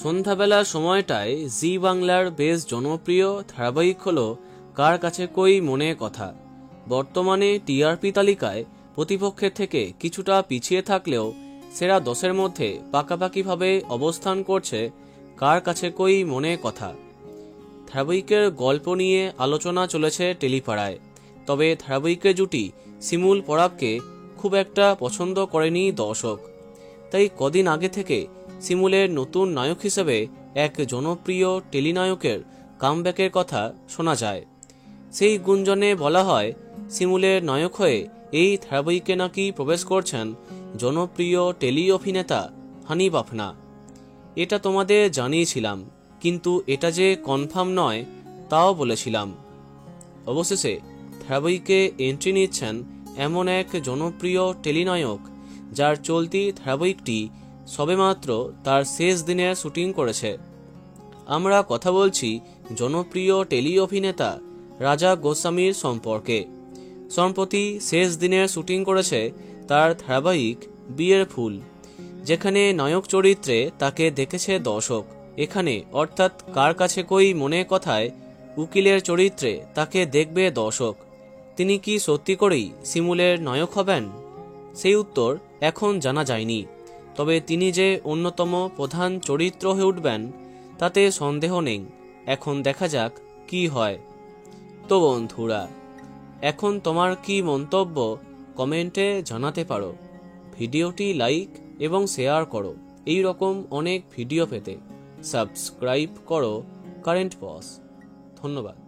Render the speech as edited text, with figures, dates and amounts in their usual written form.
সন্ধ্যাবেলার সময়টায় জি বাংলার বেশ জনপ্রিয় ধারাবাহিক হলো কার কাছে কই মনে কথা। বর্তমানে টিআরপি তালিকায় প্রতিপক্ষের থেকে কিছুটা পিছিয়ে থাকলেও সেরা 10-এর মধ্যে পাকাপাকিভাবে অবস্থান করছে কার কাছে কই মনে কথা। ধারাবাহিকের গল্প নিয়ে আলোচনা চলেছে টেলিপাড়ায়, তবে ধারাবাহিকের জুটি শিমুল পরাগকে খুব একটা পছন্দ করেনি দর্শক। তাই কদিন আগে থেকে শিমুলের নতুন নায়ক হিসেবে এক জনপ্রিয় টেলিনায়কের কামব্যাকের কথা শোনা যায়। সেই গুঞ্জনে বলা হয় শিমুলের নায়ক হয়ে এই ধারাবাহিকে নাকি প্রবেশ করছেন জনপ্রিয় টেলি অভিনেতা হানিফ আফনা। এটা তোমাদের জানিয়েছিলাম, কিন্তু এটা যে কনফার্ম নয় তাও বলেছিলাম। অবশেষে ধারাবাহিকে এন্ট্রি নিচ্ছেন এমন এক জনপ্রিয় টেলিনায়ক যার চলতি ধারাবাহিকটি সবেমাত্র তার শেষ দিনের শুটিং করেছে। আমরা কথা বলছি জনপ্রিয় টেলি অভিনেতা রাজা গোস্বামীর সম্পর্কে। সম্প্রতি শেষ দিনের শুটিং করেছে তার ধারাবাহিক বিয়ের ফুল, যেখানে নায়ক চরিত্রে তাকে দেখেছে দর্শক। এখানে অর্থাৎ কার কাছে কই মনে কথায় উকিলের চরিত্রে তাকে দেখবে দর্শক। তিনি কি সত্যি করেই শিমুলের নায়ক হবেন? সেই উত্তর এখন জানা যায়নি, তবে তিনি যে অন্যতম প্রধান চরিত্র হয়ে উঠবেন তাতে সন্দেহ নেই। এখন দেখা যাক কি হয়। তো বন্ধুরা, এখন তোমার কি মন্তব্য কমেন্টে জানাতে পারো। ভিডিওটি লাইক এবং শেয়ার করো। এই রকম অনেক ভিডিও পেতে সাবস্ক্রাইব করো কারেন্ট পজ। ধন্যবাদ।